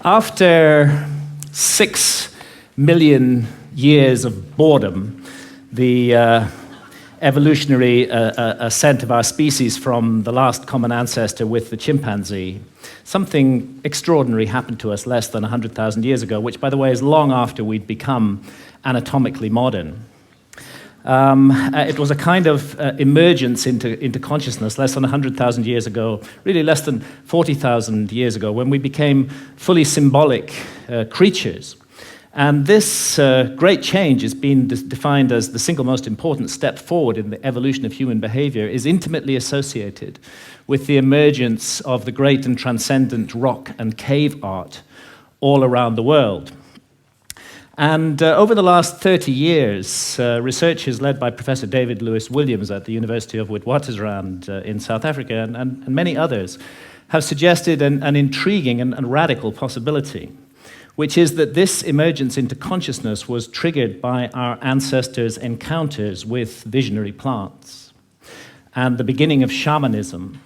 After 6 million years of boredom, the evolutionary ascent of our species from the last common ancestor with the chimpanzee, something extraordinary happened to us less than 100,000 years ago, which, by the way, is long after we'd become anatomically modern. It was a kind of emergence into consciousness less than 100,000 years ago, really less than 40,000 years ago, when we became fully symbolic creatures. And this great change has been defined as the single most important step forward in the evolution of human behavior, is intimately associated with the emergence of the great and transcendent rock and cave art all around the world. And over the last 30 years, researchers led by Professor David Lewis Williams at the University of Witwatersrand in South Africa and many others have suggested an intriguing and radical possibility, which is that this emergence into consciousness was triggered by our ancestors' encounters with visionary plants and the beginning of shamanism.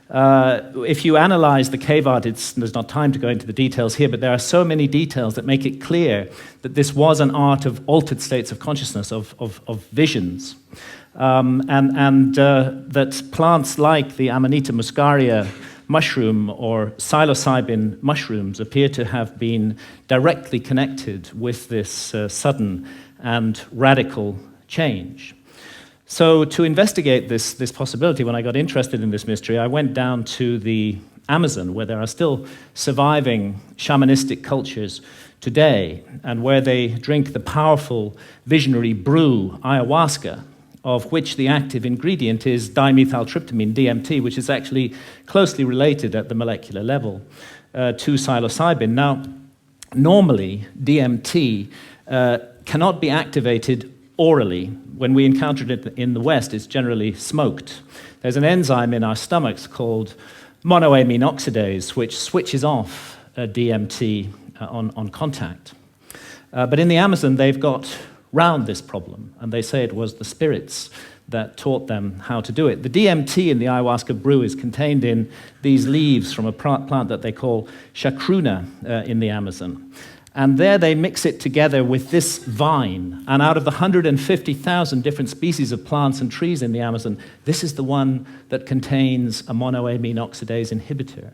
If you analyze the cave art, there's not time to go into the details here, but there are so many details that make it clear that this was an art of altered states of consciousness, of visions, and that plants like the Amanita muscaria mushroom or psilocybin mushrooms appear to have been directly connected with this sudden and radical change. So to investigate this possibility, when I got interested in this mystery, I went down to the Amazon, where there are still surviving shamanistic cultures today, and where they drink the powerful visionary brew ayahuasca, of which the active ingredient is dimethyltryptamine, DMT, which is actually closely related at the molecular level to psilocybin. Now, normally, DMT cannot be activated orally. When we encounter it in the West, it's generally smoked. There's an enzyme in our stomachs called monoamine oxidase, which switches off DMT on contact. But in the Amazon, they've got round this problem, and they say it was the spirits that taught them how to do it. The DMT in the ayahuasca brew is contained in these leaves from a plant that they call chacruna in the Amazon. And there they mix it together with this vine. And out of the 150,000 different species of plants and trees in the Amazon, this is the one that contains a monoamine oxidase inhibitor,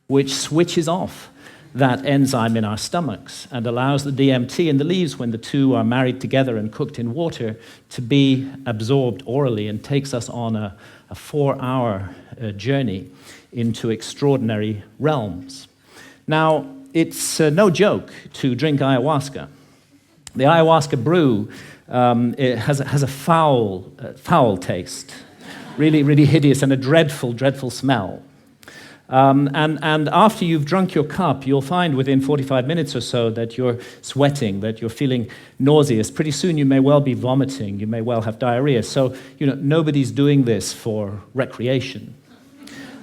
which switches off that enzyme in our stomachs and allows the DMT in the leaves, when the two are married together and cooked in water, to be absorbed orally and takes us on a 4-hour journey into extraordinary realms. Now, it's no joke to drink ayahuasca. The ayahuasca brew it has a foul taste, really hideous, and a dreadful smell. And after you've drunk your cup, you'll find within 45 minutes or so that you're sweating, that you're feeling nauseous. Pretty soon you may well be vomiting, you may well have diarrhea. So, nobody's doing this for recreation.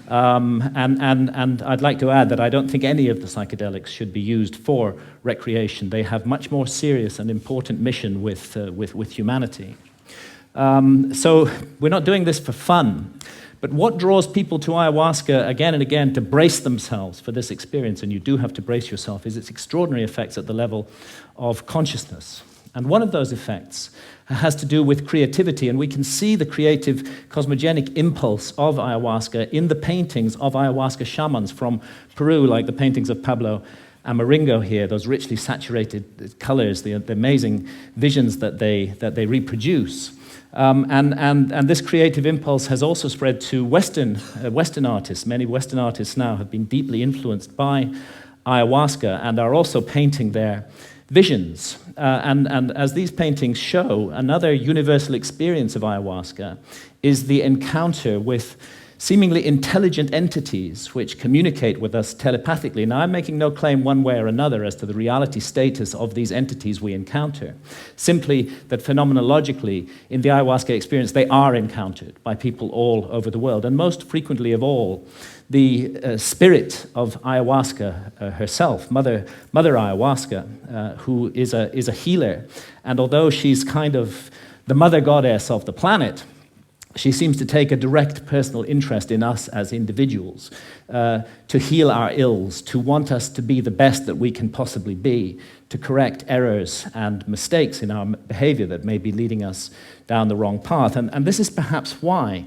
And I'd like to add that I don't think any of the psychedelics should be used for recreation. They have much more serious and important mission with humanity. So we're not doing this for fun. But what draws people to ayahuasca again and again to brace themselves for this experience, and you do have to brace yourself, is its extraordinary effects at the level of consciousness. And one of those effects has to do with creativity, and we can see the creative cosmogenic impulse of ayahuasca in the paintings of ayahuasca shamans from Peru, like the paintings of Pablo Amaringo here, those richly saturated colors, the amazing visions that they reproduce. And this creative impulse has also spread to Western artists. Many Western artists now have been deeply influenced by ayahuasca and are also painting their visions. And as these paintings show, another universal experience of ayahuasca is the encounter with seemingly intelligent entities which communicate with us telepathically. Now, I'm making no claim one way or another as to the reality status of these entities we encounter, simply that phenomenologically, in the ayahuasca experience, they are encountered by people all over the world. And most frequently of all, the spirit of ayahuasca herself, Mother Ayahuasca, who is a healer. And although she's kind of the mother goddess of the planet, She seems to take a direct personal interest in us as individuals, to heal our ills, to want us to be the best that we can possibly be, to correct errors and mistakes in our behavior that may be leading us down the wrong path. And this is perhaps why,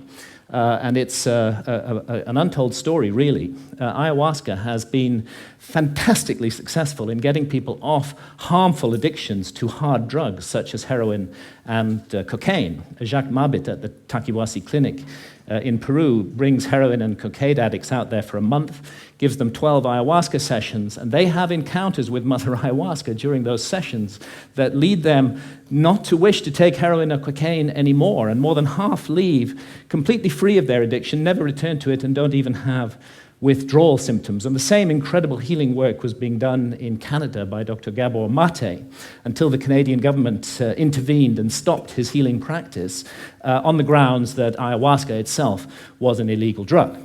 and it's an untold story, really. Ayahuasca has been fantastically successful in getting people off harmful addictions to hard drugs such as heroin and cocaine. Jacques Mabit at the Taquihuasi Clinic in Peru brings heroin and cocaine addicts out there for a month, gives them 12 ayahuasca sessions, and they have encounters with Mother Ayahuasca during those sessions that lead them not to wish to take heroin or cocaine anymore, and more than half leave completely free of their addiction, never return to it, and don't even have withdrawal symptoms. And the same incredible healing work was being done in Canada by Dr. Gabor Mate until the Canadian government intervened and stopped his healing practice on the grounds that ayahuasca itself was an illegal drug.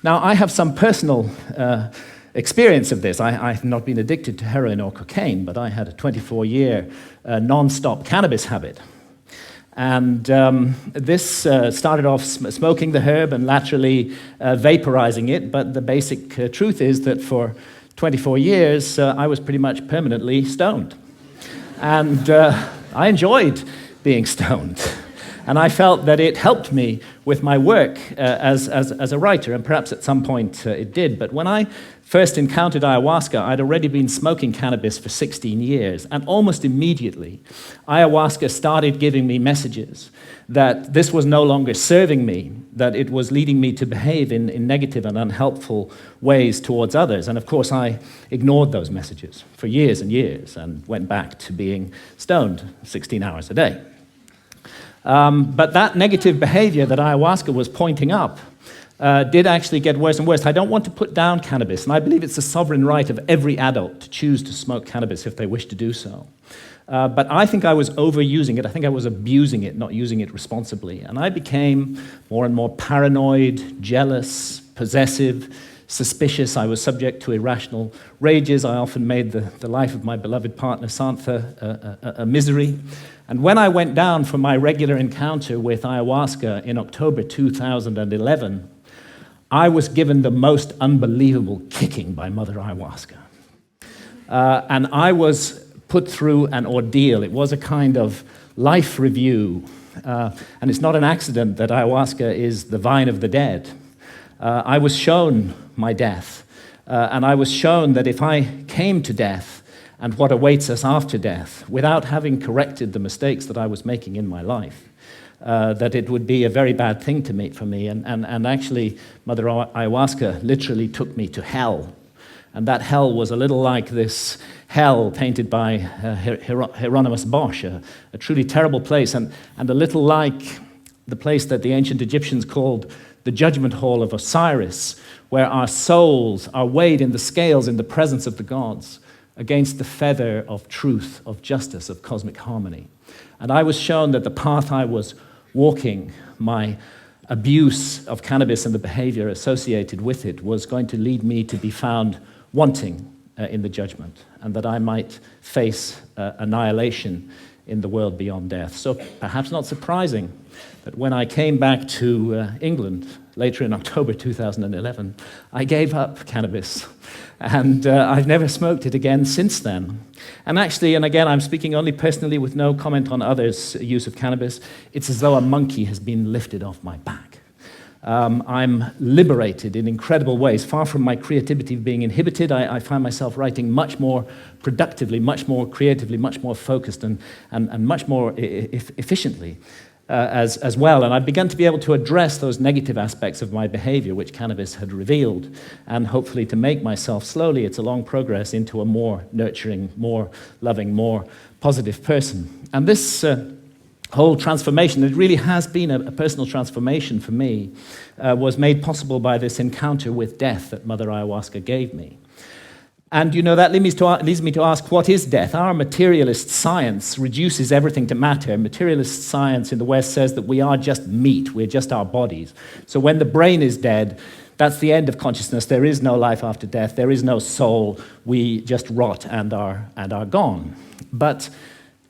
Now, I have some personal experience of this. I've not been addicted to heroin or cocaine, but I had a 24-year non-stop cannabis habit. And this started off smoking the herb and laterally vaporizing it, but the basic truth is that for 24 years, I was pretty much permanently stoned. And I enjoyed being stoned. And I felt that it helped me with my work as a writer, and perhaps at some point it did. But when I first encountered ayahuasca, I'd already been smoking cannabis for 16 years, and almost immediately, ayahuasca started giving me messages that this was no longer serving me, that it was leading me to behave in negative and unhelpful ways towards others. And of course, I ignored those messages for years and years and went back to being stoned 16 hours a day. But that negative behavior that ayahuasca was pointing up did actually get worse and worse. I don't want to put down cannabis, and I believe it's the sovereign right of every adult to choose to smoke cannabis if they wish to do so. But I think I was overusing it. I think I was abusing it, not using it responsibly. And I became more and more paranoid, jealous, possessive, suspicious. I was subject to irrational rages. I often made the life of my beloved partner, Santha, a misery. And when I went down for my regular encounter with ayahuasca in October 2011, I was given the most unbelievable kicking by Mother Ayahuasca. And I was put through an ordeal. It was a kind of life review. And it's not an accident that ayahuasca is the vine of the dead. I was shown my death. And I was shown that if I came to death and what awaits us after death, without having corrected the mistakes that I was making in my life, that it would be a very bad thing for me. And actually, Mother Ayahuasca literally took me to hell. And that hell was a little like this hell painted by Hieronymus Bosch, a truly terrible place, and a little like the place that the ancient Egyptians called the judgment hall of Osiris, where our souls are weighed in the scales in the presence of the gods against the feather of truth, of justice, of cosmic harmony. And I was shown that the path I was walking, my abuse of cannabis and the behavior associated with it, was going to lead me to be found wanting in the judgment, and that I might face annihilation in the world beyond death. So perhaps not surprising that when I came back to England later in October 2011, I gave up cannabis, and I've never smoked it again since then. And actually, and again, I'm speaking only personally with no comment on others' use of cannabis, it's as though a monkey has been lifted off my back. I'm liberated in incredible ways. Far from my creativity being inhibited, I find myself writing much more productively, much more creatively, much more focused, and much more efficiently as well. And I've begun to be able to address those negative aspects of my behavior, which cannabis had revealed, and hopefully to make myself slowly, it's a long progress, into a more nurturing, more loving, more positive person. And this whole transformation, it really has been a personal transformation for me, was made possible by this encounter with death that Mother Ayahuasca gave me. And you know, that leads me to ask, what is death? Our materialist science reduces everything to matter. Materialist science in the West says that we are just meat, we're just our bodies. So when the brain is dead, that's the end of consciousness. There is no life after death. There is no soul. We just rot and are gone. But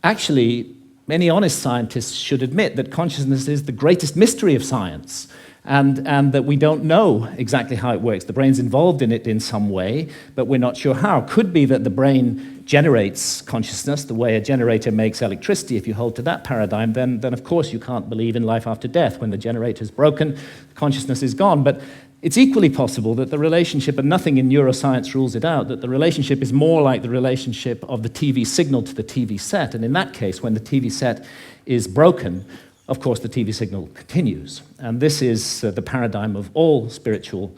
actually, many honest scientists should admit that consciousness is the greatest mystery of science, and that we don't know exactly how it works. The brain's involved in it in some way, but we're not sure how. Could be that the brain generates consciousness the way a generator makes electricity. If you hold to that paradigm, then of course you can't believe in life after death. When the generator's broken, consciousness is gone. But it's equally possible that the relationship, and nothing in neuroscience rules it out, that the relationship is more like the relationship of the TV signal to the TV set. And in that case, when the TV set is broken, of course, the TV signal continues. And this is the paradigm of all spiritual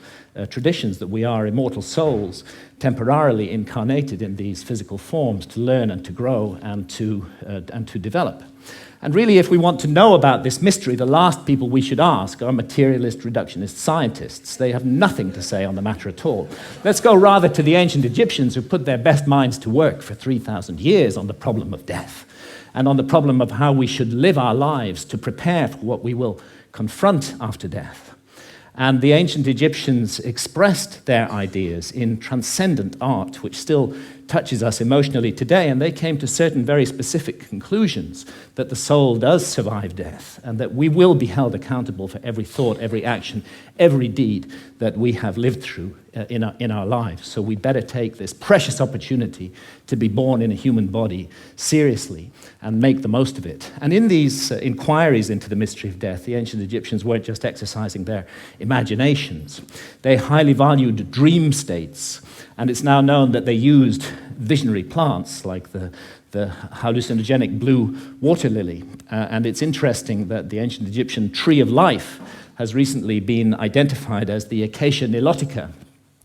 traditions, that we are immortal souls, temporarily incarnated in these physical forms to learn and to grow and to develop. And really, if we want to know about this mystery, the last people we should ask are materialist reductionist scientists. They have nothing to say on the matter at all. Let's go rather to the ancient Egyptians, who put their best minds to work for 3,000 years on the problem of death, and on the problem of how we should live our lives to prepare for what we will confront after death. And the ancient Egyptians expressed their ideas in transcendent art, which still touches us emotionally today, and they came to certain very specific conclusions that the soul does survive death, and that we will be held accountable for every thought, every action, every deed that we have lived through in our lives. So we better take this precious opportunity to be born in a human body seriously and make the most of it. And in these inquiries into the mystery of death, the ancient Egyptians weren't just exercising their imaginations. They highly valued dream states, and it's now known that they used visionary plants like the hallucinogenic blue water lily. And it's interesting that the ancient Egyptian tree of life has recently been identified as the Acacia nilotica,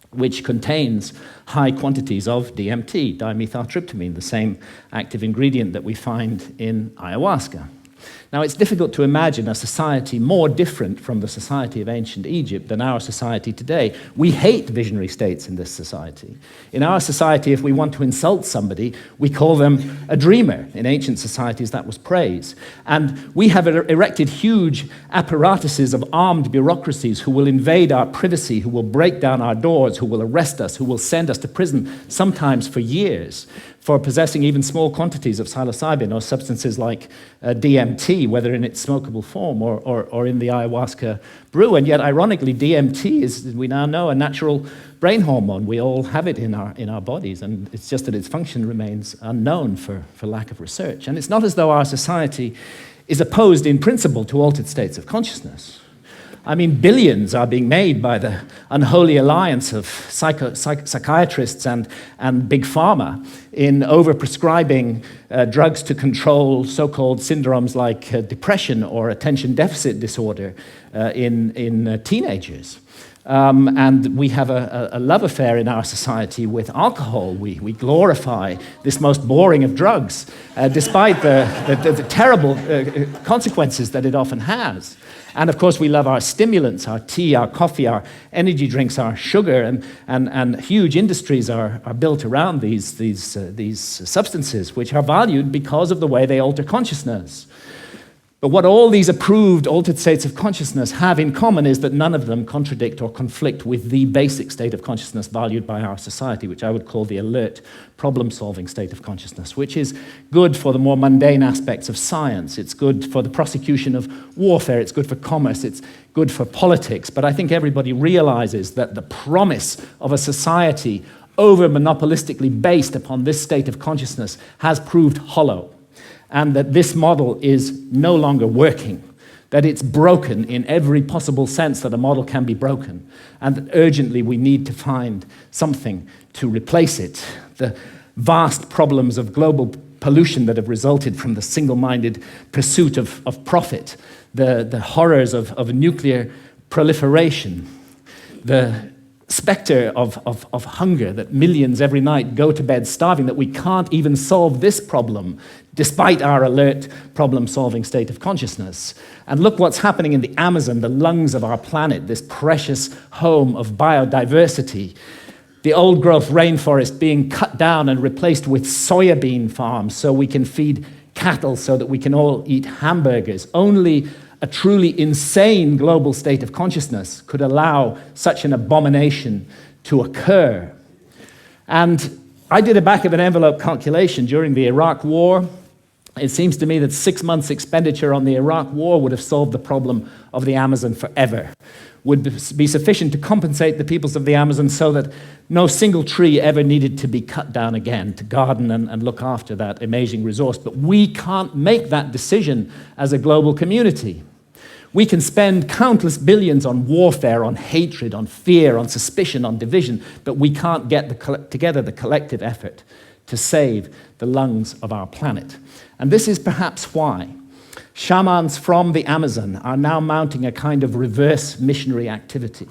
which contains high quantities of DMT, dimethyltryptamine, the same active ingredient that we find in ayahuasca. Now, it's difficult to imagine a society more different from the society of ancient Egypt than our society today. We hate visionary states in this society. In our society, if we want to insult somebody, we call them a dreamer. In ancient societies, that was praise. And we have erected huge apparatuses of armed bureaucracies who will invade our privacy, who will break down our doors, who will arrest us, who will send us to prison, sometimes for years, for possessing even small quantities of psilocybin or substances like DMT, whether in its smokable form or in the ayahuasca brew. And yet, ironically, DMT is, we now know, a natural brain hormone. We all have it in our bodies, and it's just that its function remains unknown for lack of research. And it's not as though our society is opposed in principle to altered states of consciousness. I mean, billions are being made by the unholy alliance of psychiatrists and big pharma in overprescribing drugs to control so-called syndromes like depression or attention deficit disorder in teenagers. And we have a love affair in our society with alcohol. We glorify this most boring of drugs, despite the terrible consequences that it often has. And of course, we love our stimulants, our tea, our coffee, our energy drinks, our sugar, and huge industries are built around these substances, which are valued because of the way they alter consciousness. But what all these approved altered states of consciousness have in common is that none of them contradict or conflict with the basic state of consciousness valued by our society, which I would call the alert, problem-solving state of consciousness, which is good for the more mundane aspects of science. It's good for the prosecution of warfare. It's good for commerce. It's good for politics. But I think everybody realizes that the promise of a society over-monopolistically based upon this state of consciousness has proved hollow, and that this model is no longer working, that it's broken in every possible sense that a model can be broken, and that urgently we need to find something to replace it. The vast problems of global pollution that have resulted from the single-minded pursuit of profit, the horrors of nuclear proliferation, the specter of hunger, that millions every night go to bed starving, that we can't even solve this problem despite our alert problem-solving state of consciousness. And look what's happening in the Amazon, the lungs of our planet, this precious home of biodiversity. The old-growth rainforest being cut down and replaced with soybean farms so we can feed cattle, so that we can all eat hamburgers. Only a truly insane global state of consciousness could allow such an abomination to occur. And I did a back-of-an-envelope calculation during the Iraq War. It seems to me that 6 months' expenditure on the Iraq war would have solved the problem of the Amazon forever, would be sufficient to compensate the peoples of the Amazon so that no single tree ever needed to be cut down again to garden and look after that amazing resource. But we can't make that decision as a global community. We can spend countless billions on warfare, on hatred, on fear, on suspicion, on division, but we can't get together the collective effort to save the lungs of our planet. And this is perhaps why shamans from the Amazon are now mounting a kind of reverse missionary activity.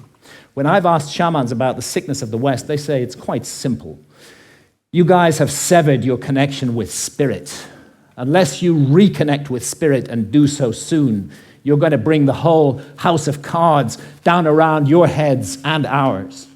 When I've asked shamans about the sickness of the West, they say it's quite simple. You guys have severed your connection with spirit. Unless you reconnect with spirit and do so soon, you're going to bring the whole house of cards down around your heads and ours.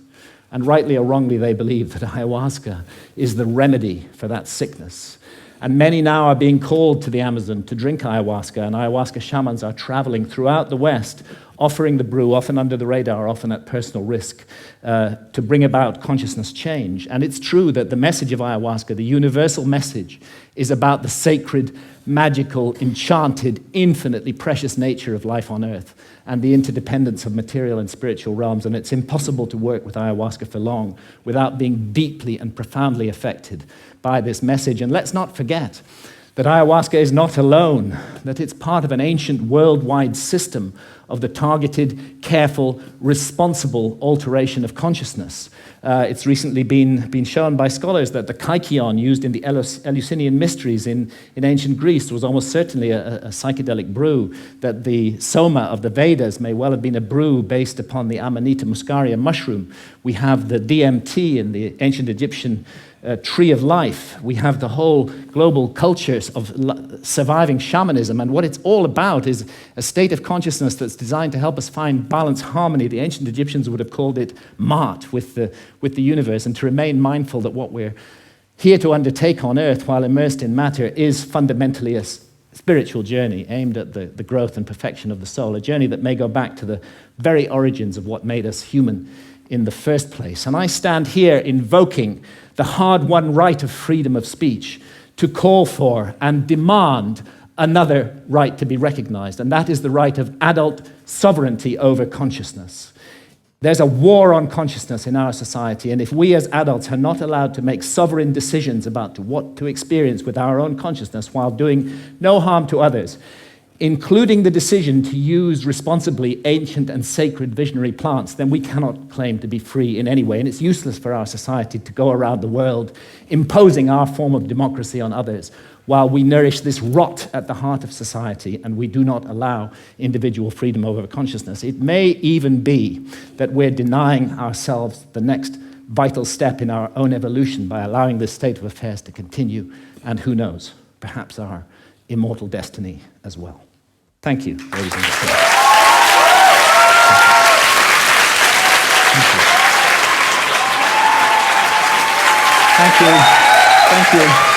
And rightly or wrongly, they believe that ayahuasca is the remedy for that sickness. And many now are being called to the Amazon to drink ayahuasca, and ayahuasca shamans are traveling throughout the West, offering the brew, often under the radar, often at personal risk, to bring about consciousness change. And it's true that the message of ayahuasca, the universal message, is about the sacred, magical, enchanted, infinitely precious nature of life on Earth and the interdependence of material and spiritual realms. And it's impossible to work with ayahuasca for long without being deeply and profoundly affected by this message. And let's not forget that ayahuasca is not alone, that it's part of an ancient worldwide system of the targeted, careful, responsible alteration of consciousness. It's recently been shown by scholars that the kykeon used in the Eleusinian mysteries in ancient Greece was almost certainly a psychedelic brew, that the soma of the Vedas may well have been a brew based upon the Amanita muscaria mushroom. We have the DMT in the ancient Egyptian tree of life. We have the whole global cultures of surviving shamanism, and what it's all about is a state of consciousness that's designed to help us find balance, harmony. The ancient Egyptians would have called it Ma'at, with the universe, and to remain mindful that what we're here to undertake on Earth while immersed in matter is fundamentally a spiritual journey aimed at the growth and perfection of the soul, a journey that may go back to the very origins of what made us human in the first place. And I stand here invoking the hard-won right of freedom of speech to call for and demand another right to be recognized, and that is the right of adult sovereignty over consciousness. There's a war on consciousness in our society, and if we as adults are not allowed to make sovereign decisions about what to experience with our own consciousness while doing no harm to others, including the decision to use responsibly ancient and sacred visionary plants, then we cannot claim to be free in any way. And it's useless for our society to go around the world imposing our form of democracy on others while we nourish this rot at the heart of society and we do not allow individual freedom over consciousness. It may even be that we're denying ourselves the next vital step in our own evolution by allowing this state of affairs to continue, and who knows, perhaps our immortal destiny as well. Thank you, ladies and gentlemen. Thank you. Thank you.